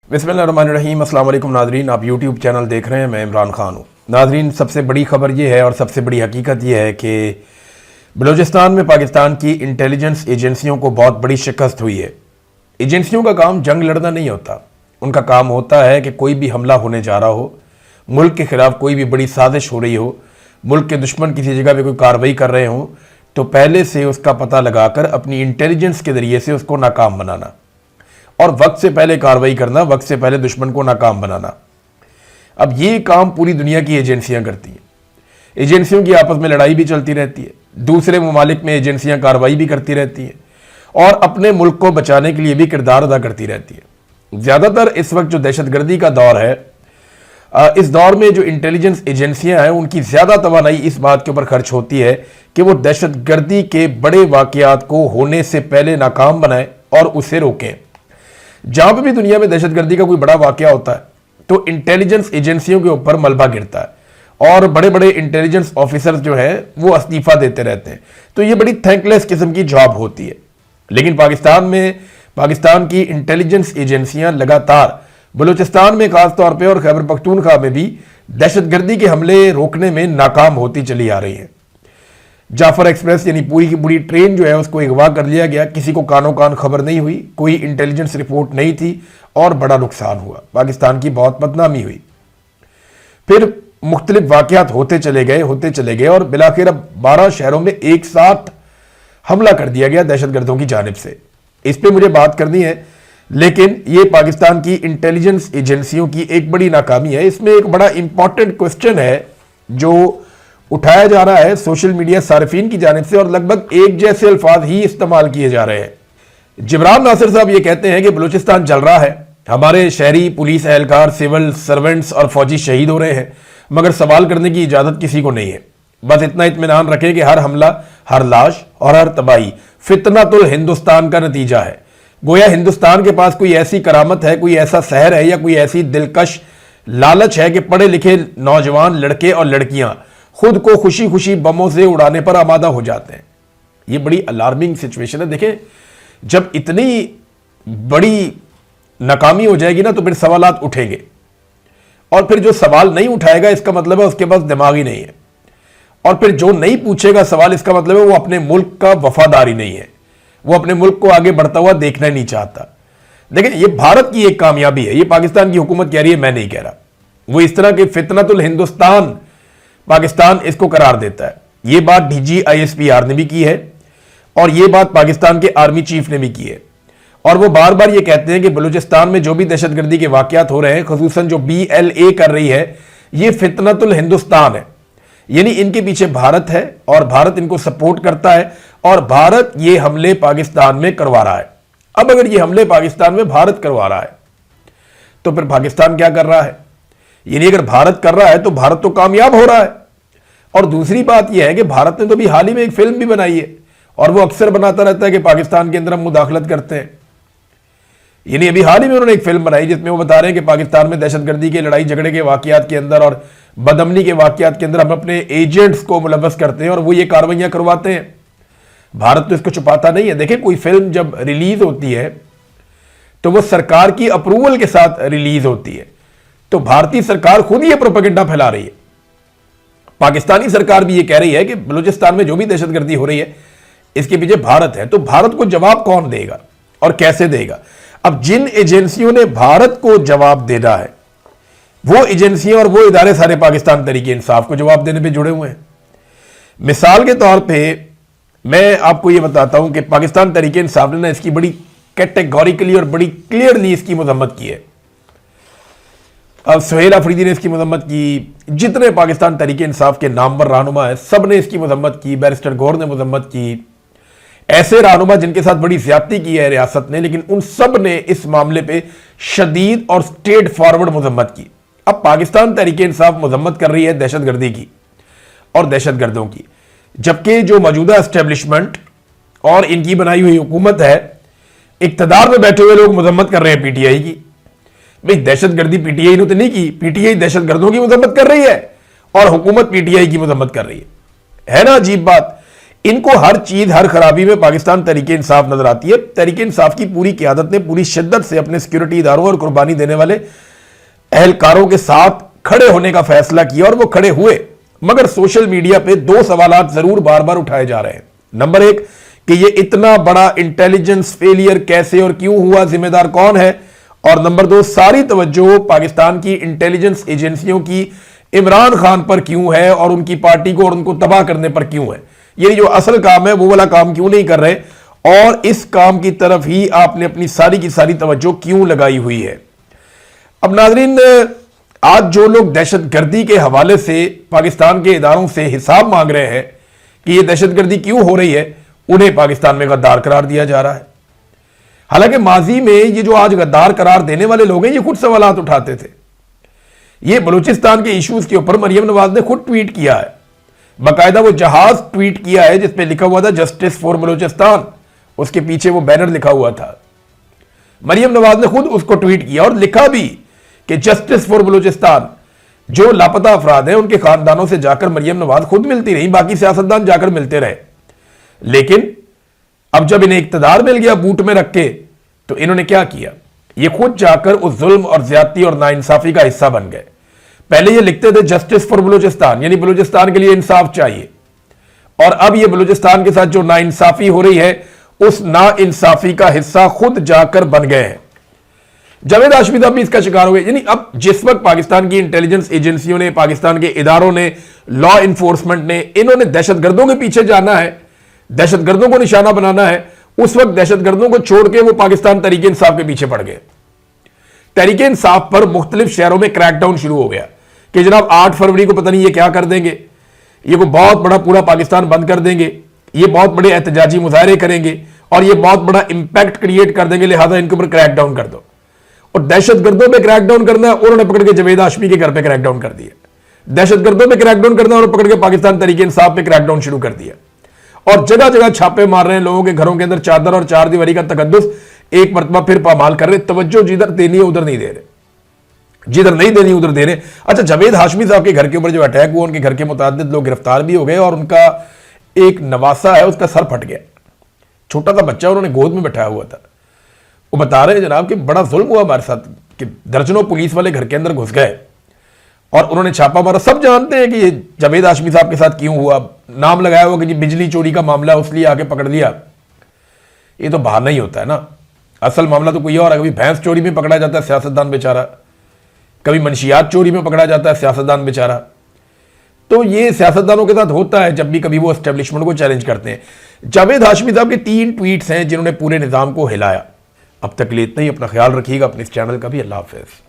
बिस्मिल्लाहिर्रहमानिर्रहीम। अस्सलाम वालेकुम नाजरीन, आप यूट्यूब चैनल देख रहे हैं, मैं इमरान खान हूँ। नाजरीन, सबसे बड़ी खबर ये है और सबसे बड़ी हकीकत ये है कि बलूचिस्तान में पाकिस्तान की इंटेलिजेंस एजेंसियों को बहुत बड़ी शिकस्त हुई है। एजेंसियों का काम जंग लड़ना नहीं होता, उनका काम होता है कि कोई भी हमला होने जा रहा हो, मुल्क के खिलाफ कोई भी बड़ी साजिश हो रही हो, मुल्क के दुश्मन किसी जगह पे कोई कार्रवाई कर रहे हों, तो पहले से उसका पता लगाकर अपनी इंटेलिजेंस के ज़रिए से उसको नाकाम बनाना और वक्त से पहले कार्रवाई करना, वक्त से पहले दुश्मन को नाकाम बनाना। अब ये काम पूरी दुनिया की एजेंसियां करती हैं। एजेंसियों की आपस में लड़ाई भी चलती रहती है, दूसरे ममालिक में एजेंसियां कार्रवाई भी करती रहती हैं और अपने मुल्क को बचाने के लिए भी किरदार अदा करती रहती है। ज़्यादातर इस वक्त जो दहशतगर्दी का दौर है, इस दौर में जो इंटेलिजेंस एजेंसियां हैं उनकी ज़्यादा तवानाई इस बात के ऊपर खर्च होती है कि वो दहशतगर्दी के बड़े वाक़यात को होने से पहले नाकाम बनाएं और उसे रोकें। जहां पर भी दुनिया में दहशतगर्दी का कोई बड़ा वाकया होता है तो इंटेलिजेंस एजेंसियों के ऊपर मलबा गिरता है और बड़े बड़े इंटेलिजेंस ऑफिसर्स जो हैं वो इस्तीफा देते रहते हैं। तो ये बड़ी थैंकलेस किस्म की जॉब होती है। लेकिन पाकिस्तान में पाकिस्तान की इंटेलिजेंस एजेंसियां लगातार बलूचिस्तान में खास तौर पर और खैबर पख्तूनख्वा में भी दहशतगर्दी के हमले रोकने में नाकाम होती चली आ रही है। जाफर एक्सप्रेस यानी पूरी की पूरी ट्रेन जो है उसको अगवा कर लिया गया, किसी को कानो कान खबर नहीं हुई, कोई इंटेलिजेंस रिपोर्ट नहीं थी और बड़ा नुकसान हुआ, पाकिस्तान की बहुत बदनामी हुई। फिर मुख्तलिफ वाकयात होते चले गए और बिलाखिर अब 12 शहरों में एक साथ हमला कर दिया गया दहशतगर्दों की जानिब से। इस पर मुझे बात करनी है, लेकिन ये पाकिस्तान की इंटेलिजेंस एजेंसियों की एक बड़ी नाकामी है। इसमें एक बड़ा इंपॉर्टेंट क्वेश्चन है जो उठाया जा रहा है सोशल मीडिया सार्फिन की जानिब से और लगभग एक जैसे अल्फाज ही इस्तेमाल किए जा रहे हैं। जिब्रान नासिर साहब ये कहते हैं कि बलूचिस्तान जल रहा है, हमारे शहरी, पुलिस एहलकार, सिविल सर्वेंट्स और फौजी शहीद हो रहे हैं, मगर सवाल करने की इजाजत किसी को नहीं है। बस इतना इत्मीनान रखें कि हर हमला, हर लाश और हर तबाही फितनातुल हिंदुस्तान का नतीजा है। गोया हिंदुस्तान के पास कोई ऐसी करामत है, कोई ऐसा शहर है या कोई ऐसी दिलकश लालच है कि पढ़े लिखे नौजवान लड़के और लड़कियां खुद को खुशी खुशी बमों से उड़ाने पर आमादा हो जाते हैं। ये बड़ी अलार्मिंग सिचुएशन है। देखें, जब इतनी बड़ी नाकामी हो जाएगी ना तो फिर सवालात उठेंगे और फिर जो सवाल नहीं उठाएगा इसका मतलब है उसके पास दिमाग ही नहीं है और फिर जो नहीं पूछेगा सवाल इसका मतलब है वो अपने मुल्क का वफादार ही नहीं है, वो अपने मुल्क को आगे बढ़ता हुआ देखना ही नहीं चाहता। देखिए, ये भारत की एक कामयाबी है, ये पाकिस्तान की हुकूमत कह रही है, मैं नहीं कह रहा। वो इस तरह के फितनतुल हिंदुस्तान पाकिस्तान इसको करार देता है। ये बात DGISPR ने भी की है और ये बात पाकिस्तान के आर्मी चीफ ने भी की है और वो बार बार ये कहते हैं कि बलूचिस्तान में जो भी दहशतगर्दी के वाकयात हो रहे हैं, खुसूसन जो BLA कर रही है, ये फितनतुल हिंदुस्तान है, यानी इनके पीछे भारत है और भारत इनको सपोर्ट करता है और भारत ये हमले पाकिस्तान में करवा रहा है। अब अगर ये हमले पाकिस्तान में भारत करवा रहा है तो फिर पाकिस्तान क्या कर रहा है? यानी अगर भारत कर रहा है तो भारत तो कामयाब हो रहा है। और दूसरी बात यह है कि भारत ने तो भी हाल ही में एक फिल्म भी बनाई है और वो अक्सर बनाता रहता है कि पाकिस्तान के अंदर हम मुदाखलत करते हैं। यानी अभी हाल ही में उन्होंने एक फिल्म बनाई जिसमें वो बता रहे हैं कि पाकिस्तान में दहशतगर्दी के लड़ाई झगड़े के वाकयात के अंदर और बदअमनी के वाकयात के अंदर हम अपने एजेंट्स को मुलव्वस करते हैं और वो ये कार्रवाइयां करवाते हैं। भारत तो इसको छुपाता नहीं है। देखिए, कोई फिल्म जब रिलीज होती है तो वो सरकार की अप्रूवल के साथ रिलीज होती है, तो भारतीय सरकार खुद ये प्रोपेगेंडा फैला रही है। पाकिस्तानी सरकार भी ये कह रही है कि बलूचिस्तान में जो भी दहशतगर्दी हो रही है इसके पीछे भारत है। तो भारत को जवाब कौन देगा और कैसे देगा? अब जिन एजेंसियों ने भारत को जवाब देना है वो एजेंसियां और वो इदारे सारे पाकिस्तान तहरीक इंसाफ को जवाब देने पे जुड़े हुए हैं। मिसाल के तौर पे मैं आपको ये बताता हूं कि पाकिस्तान तहरीक इंसाफ ने इसकी बड़ी कैटेगोरिकली और बड़ी क्लियरली इसकी मजम्मत की है। अब सुहेल अफरीदी ने इसकी मजम्मत की, जितने पाकिस्तान तहरीक इंसाफ के नामवर रहनुमा है सब ने इसकी मजम्मत की, बैरिस्टर गौर ने मजम्मत की, ऐसे रहनुमा जिनके साथ बड़ी ज्यादती की है रियासत ने, लेकिन उन सब ने इस मामले पे शदीद और स्ट्रेट फॉरवर्ड मजम्मत की। अब पाकिस्तान तहरीक इंसाफ मजम्मत कर रही है दहशतगर्दी की और दहशतगर्दों की, जबकि जो मौजूदा एस्टेब्लिशमेंट और इनकी बनाई हुई हुकूमत है, इक्तदार में बैठे हुए लोग मजम्मत कर रहे हैं PTI की। भाई, दहशतगर्दी PTI ने तो नहीं की, PTI दहशतगर्दों की मजम्मत कर रही है और हुकूमत PTI की मजम्मत कर रही है ना? अजीब बात। ان کو ہر چیز ہر خرابی میں پاکستان تحریک انصاف نظر آتی ہے. تحریک انصاف کی پوری قیادت نے پوری شدت سے اپنے سیکیورٹی اداروں اور قربانی دینے والے اہلکاروں کے ساتھ کھڑے ہونے کا فیصلہ کیا اور وہ کھڑے ہوئے. مگر سوشل میڈیا پہ دو سوالات ضرور بار بار اٹھائے جا رہے ہیں. نمبر ایک کہ یہ اتنا بڑا انٹیلیجنس فیلئر کیسے اور کیوں ہوا, ذمہ دار کون ہے؟ اور نمبر دو, ساری توجہ پاکستان کی انٹیلیجنس ایجنسیوں کی عمران خان پر کیوں ہے اور ان کی پارٹی کو اور ان کو تباہ کرنے پر کیوں ہے؟ یہ جو اصل کام ہے وہ والا کام کیوں نہیں کر رہے اور اس کام کی طرف ہی آپ نے اپنی ساری کی ساری توجہ کیوں لگائی ہوئی ہے؟ اب ناظرین, آج جو لوگ دہشت گردی کے حوالے سے پاکستان کے اداروں سے حساب مانگ رہے ہیں کہ یہ دہشت گردی کیوں ہو رہی ہے, انہیں پاکستان میں غدار قرار دیا جا رہا ہے. حالانکہ ماضی میں یہ جو آج غدار قرار دینے والے لوگ ہیں یہ خود سوالات اٹھاتے تھے. یہ بلوچستان کے ایشوز کے اوپر مریم نواز نے خود ٹویٹ کیا ہے, باقاعدہ وہ جہاز ٹویٹ کیا ہے جس پہ لکھا ہوا تھا جسٹس فار بلوچستان, اس کے پیچھے وہ بینر لکھا ہوا تھا. مریم نواز نے خود اس کو ٹویٹ کیا اور لکھا بھی کہ جسٹس فار بلوچستان. جو لاپتہ افراد ہیں ان کے خاندانوں سے جا کر مریم نواز خود ملتی رہی, باقی سیاستدان جا کر ملتے رہے, لیکن اب جب انہیں اقتدار مل گیا بوٹ میں رکھ کے تو انہوں نے کیا کیا, یہ خود جا کر اس ظلم اور زیادتی اور ناانصافی کا حصہ بن گئے. پہلے یہ لکھتے تھے جسٹس فار بلوچستان, یعنی بلوچستان کے لیے انصاف چاہیے, اور اب یہ بلوچستان کے ساتھ جو ناانصافی ہو رہی ہے اس ناانصافی کا حصہ خود جا کر بن گئے ہیں. جاوید ہاشمی صاحب بھی اس کا شکار ہو گئے. یعنی اب جس وقت پاکستان کی انٹیلیجنس ایجنسیوں نے, پاکستان کے اداروں نے, لا انفورسمنٹ نے, انہوں نے دہشت گردوں کے پیچھے جانا ہے, دہشت گردوں کو نشانہ بنانا ہے, اس وقت دہشت گردوں کو چھوڑ کے وہ پاکستان تحریک انصاف کے پیچھے پڑ گئے. تحریک انصاف پر مختلف شہروں میں کریک ڈاؤن شروع ہو گیا کہ جناب 8 فروری کو پتہ نہیں یہ کیا کر دیں گے, یہ کوئی بہت بڑا پورا پاکستان بند کر دیں گے, یہ بہت بڑے احتجاجی مظاہرے کریں گے اور یہ بہت بڑا امپیکٹ کریٹ کر دیں گے, لہذا ان کے اوپر کریک ڈاؤن کر دو. اور دہشت گردوں پہ کریک ڈاؤن کرنا ہے, انہوں نے پکڑ کے جاوید ہاشمی کے گھر پہ کریک ڈاؤن کر دیا. دہشت گردوں پہ کریک ڈاؤن کرنا ہے اور پکڑ کے پاکستان تحریک انصاف پہ کریک ڈاؤن شروع کر دیا, اور جگہ جگہ چھاپے مار رہے ہیں, لوگوں کے گھروں کے اندر چادر اور چار دیواری کا تقدس ایک مرتبہ پھر پامال کر رہے. توجہ جدھر دینی ہے ادھر نہیں دے رہے, جدھر نہیں دینی ادھر دے رہے. اچھا, جاوید ہاشمی صاحب کے گھر کے اوپر جو اٹیک ہوا, ان کے گھر کے متعدد لوگ گرفتار بھی ہو گئے اور ان کا ایک نواسا ہے اس کا سر پھٹ گیا, چھوٹا سا بچہ انہوں نے گود میں بٹھایا ہوا تھا. وہ بتا رہے ہیں جناب کہ بڑا ظلم ہوا ہمارے ساتھ کہ درجنوں پولیس والے گھر کے اندر گھس گئے اور انہوں نے چھاپا مارا. سب جانتے ہیں کہ یہ جاوید ہاشمی صاحب کے ساتھ کیوں ہوا, نام لگایا ہوا کہ جی بجلی چوری کا معاملہ اس لیے آگے پکڑ لیا. یہ تو بہانہ ہی ہوتا ہے نا, اصل معاملہ تو کوئی اور ہے. کبھی بھینس چوری میں پکڑا جاتا ہے سیاستدان بیچارہ, کبھی منشیات چوری میں پکڑا جاتا ہے سیاستدان بیچارہ. تو یہ سیاستدانوں کے ساتھ ہوتا ہے جب بھی کبھی وہ اسٹیبلشمنٹ کو چیلنج کرتے ہیں. جاوید ہاشمی صاحب کے 3 ٹویٹس ہیں جنہوں نے پورے نظام کو ہلایا. اب تک لیے اتنا ہی, اپنا خیال رکھیے گا, اپنے اس چینل کا بھی. اللہ حافظ.